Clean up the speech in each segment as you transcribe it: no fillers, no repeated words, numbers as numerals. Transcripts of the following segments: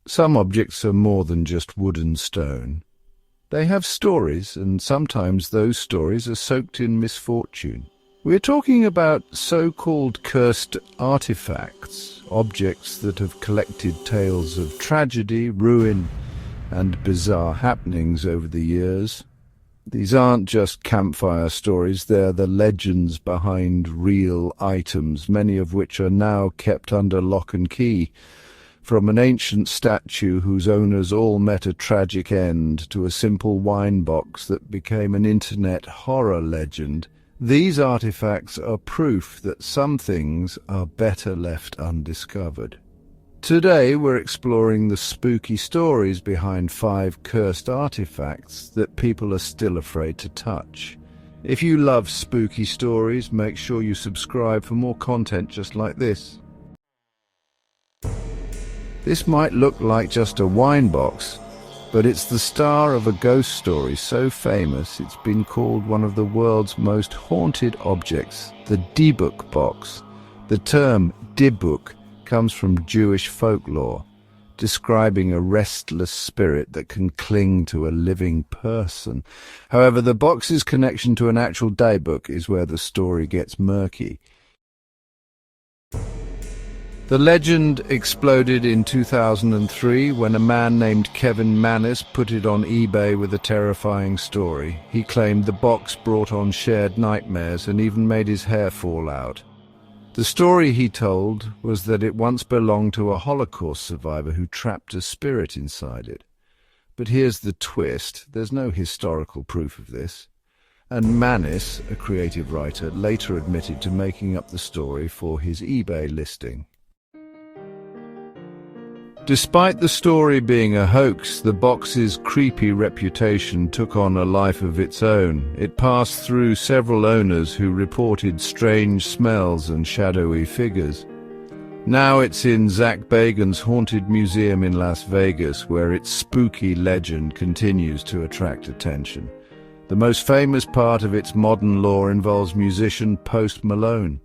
Some objects are more than just wood and stone. They have stories, and sometimes those stories are soaked in misfortune. We're talking about so-called cursed artifacts, objects that have collected tales of tragedy, ruin, and bizarre happenings over the years. These aren't just campfire stories, they're the legends behind real items, many of which are now kept under lock and key. From an ancient statue whose owners all met a tragic end to a simple wine box that became an internet horror legend, these artifacts are proof that some things are better left undiscovered. Today we're exploring the spooky stories behind 5 cursed artifacts that people are still afraid to touch. If you love spooky stories, make sure you subscribe for more content just like this. This might look like just a wine box, but it's the star of a ghost story so famous it's been called one of the world's most haunted objects, the Dybbuk Box. The term Dybbuk comes from Jewish folklore, describing a restless spirit that can cling to a living person. However, the box's connection to an actual Dybbuk is where the story gets murky. The legend exploded in 2003 when a man named Kevin Mannis put it on eBay with a terrifying story. He claimed the box brought on shared nightmares and even made his hair fall out. The story he told was that it once belonged to a Holocaust survivor who trapped a spirit inside it. But here's the twist: there's no historical proof of this. And Mannis, a creative writer, later admitted to making up the story for his eBay listing. Despite the story being a hoax, the box's creepy reputation took on a life of its own. It passed through several owners who reported strange smells and shadowy figures. Now it's in Zach Bagans' Haunted Museum in Las Vegas, where its spooky legend continues to attract attention. The most famous part of its modern lore involves musician Post Malone.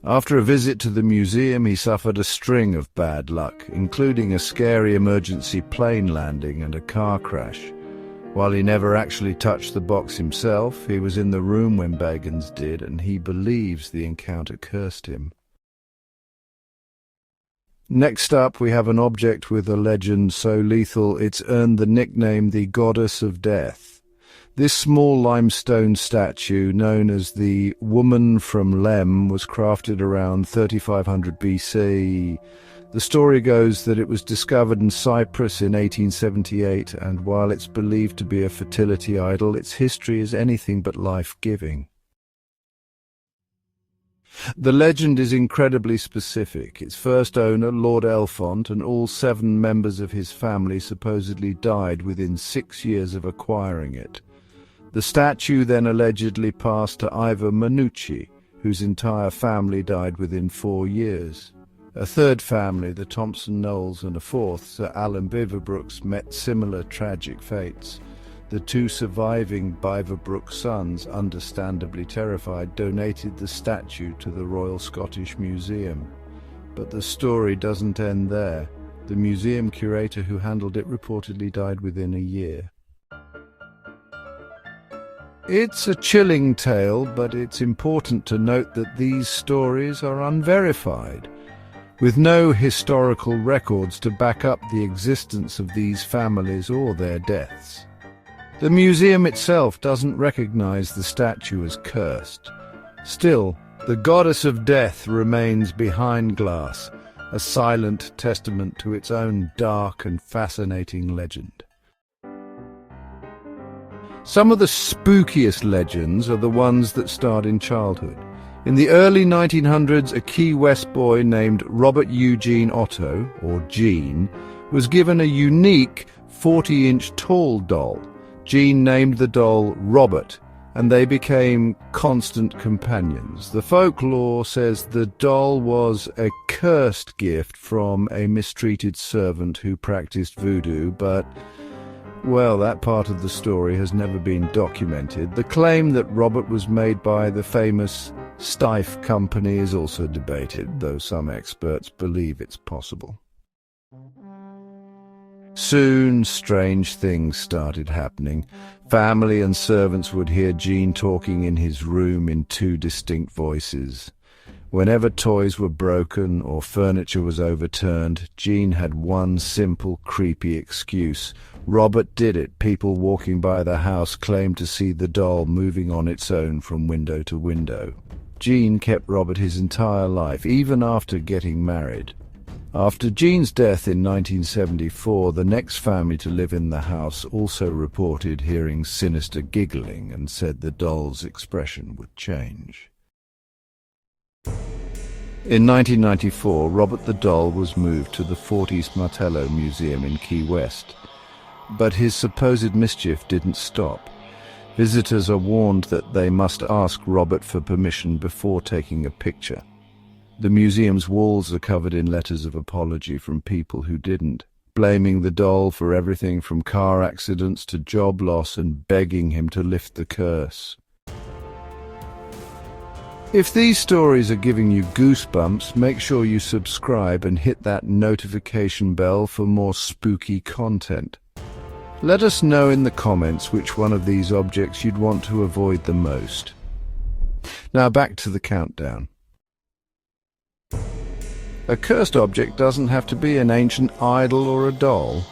After a visit to the museum, he suffered a string of bad luck, including a scary emergency plane landing and a car crash. While he never actually touched the box himself, he was in the room when Bagans did, and he believes the encounter cursed him. Next up, we have an object with a legend so lethal it's earned the nickname the Goddess of Death. This small limestone statue, known as the Woman from Lem, was crafted around 3500 BC. The story goes that it was discovered in Cyprus in 1878, and while it's believed to be a fertility idol, its history is anything but life-giving. The legend is incredibly specific. Its first owner, Lord Elfont, and all 7 members of his family supposedly died within 6 years of acquiring it. The statue then allegedly passed to Ivor Manucci, whose entire family died within 4 years. A third family, the Thompson Knowles, and a fourth, Sir Alan Beaverbrooks, met similar tragic fates. The 2 surviving Beaverbrook sons, understandably terrified, donated the statue to the Royal Scottish Museum. But the story doesn't end there. The museum curator who handled it reportedly died within a year. It's a chilling tale, but it's important to note that these stories are unverified, with no historical records to back up the existence of these families or their deaths. The museum itself doesn't recognize the statue as cursed. Still, the Goddess of Death remains behind glass, a silent testament to its own dark and fascinating legend. Some of the spookiest legends are the ones that start in childhood. In the early 1900s, a Key West boy named Robert Eugene Otto, or Gene, was given a unique 40-inch tall doll. Gene named the doll Robert, and they became constant companions. The folklore says the doll was a cursed gift from a mistreated servant who practiced voodoo, but well, that part of the story has never been documented. The claim that Robert was made by the famous Steiff Company is also debated, though some experts believe it's possible. Soon, strange things started happening. Family and servants would hear Gene talking in his room in two distinct voices. Whenever toys were broken or furniture was overturned, Gene had one simple, creepy excuse. Robert did it. People walking by the house claimed to see the doll moving on its own from window to window. Gene kept Robert his entire life, even after getting married. After Gene's death in 1974, the next family to live in the house also reported hearing sinister giggling and said the doll's expression would change. In 1994, Robert the doll was moved to the Fortis Martello Museum in Key West. But his supposed mischief didn't stop. Visitors are warned that they must ask Robert for permission before taking a picture. The museum's walls are covered in letters of apology from people who didn't, blaming the doll for everything from car accidents to job loss and begging him to lift the curse. If these stories are giving you goosebumps, make sure you subscribe and hit that notification bell for more spooky content. Let us know in the comments which one of these objects you'd want to avoid the most. Now back to the countdown. A cursed object doesn't have to be an ancient idol or a doll.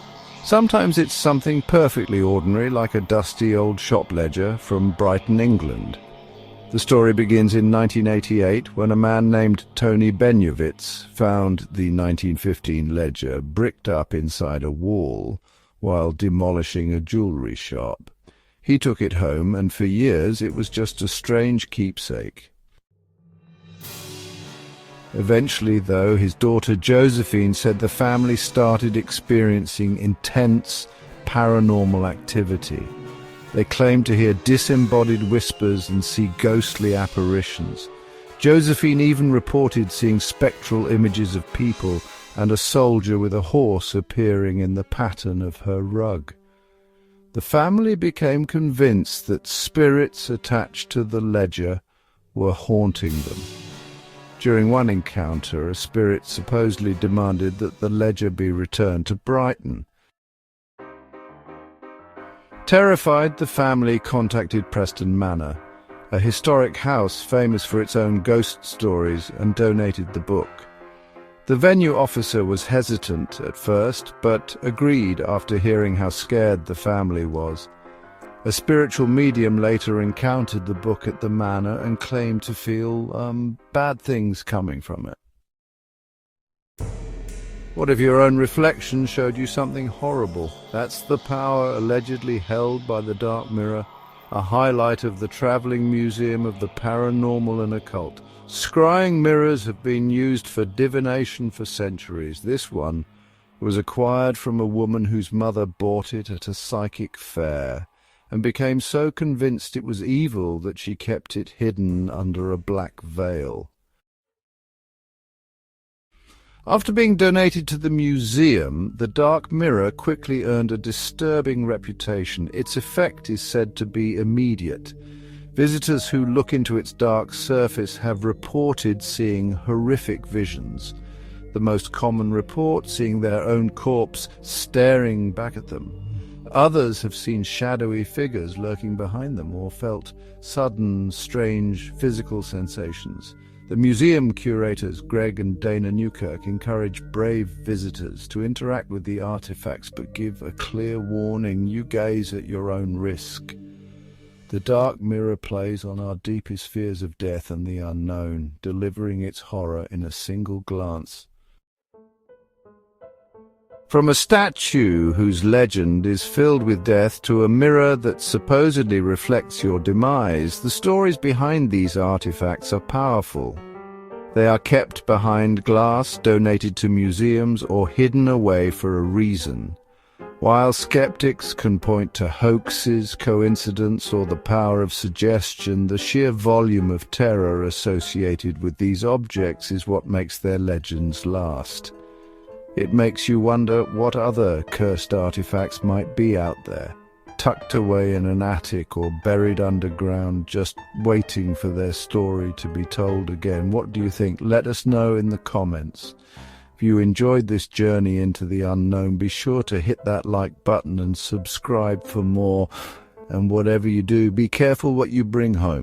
Sometimes it's something perfectly ordinary, like a dusty old shop ledger from Brighton, England. The story begins in 1988 when a man named Tony Benyovitz found the 1915 ledger bricked up inside a wall while demolishing a jewelry shop. He took it home, and for years it was just a strange keepsake. Eventually, though, his daughter Josephine said the family started experiencing intense paranormal activity. They claimed to hear disembodied whispers and see ghostly apparitions. Josephine even reported seeing spectral images of people and a soldier with a horse appearing in the pattern of her rug. The family became convinced that spirits attached to the ledger were haunting them. During one encounter, a spirit supposedly demanded that the ledger be returned to Brighton. Terrified, the family contacted Preston Manor, a historic house famous for its own ghost stories, and donated the book. The venue officer was hesitant at first, but agreed after hearing how scared the family was. A spiritual medium later encountered the book at the manor and claimed to feel bad things coming from it. What if your own reflection showed you something horrible? That's the power allegedly held by the Dark Mirror, a highlight of the traveling museum of the paranormal and occult. Scrying mirrors have been used for divination for centuries. This one was acquired from a woman whose mother bought it at a psychic fair, and became so convinced it was evil that she kept it hidden under a black veil. After being donated to the museum, the Dark Mirror quickly earned a disturbing reputation. Its effect is said to be immediate. Visitors who look into its dark surface have reported seeing horrific visions. The most common report, seeing their own corpse staring back at them. Others have seen shadowy figures lurking behind them or felt sudden, strange physical sensations. The museum curators, Greg and Dana Newkirk, encourage brave visitors to interact with the artifacts, but give a clear warning: you gaze at your own risk. The Dark Mirror plays on our deepest fears of death and the unknown, delivering its horror in a single glance. From a statue whose legend is filled with death to a mirror that supposedly reflects your demise, the stories behind these artifacts are powerful. They are kept behind glass, donated to museums, or hidden away for a reason. While skeptics can point to hoaxes, coincidence, or the power of suggestion, the sheer volume of terror associated with these objects is what makes their legends last. It makes you wonder what other cursed artifacts might be out there, tucked away in an attic or buried underground, just waiting for their story to be told again. What do you think? Let us know in the comments. If If you enjoyed this journey into the unknown, be sure to hit that like button and subscribe for more. And whatever you do, be careful what you bring home.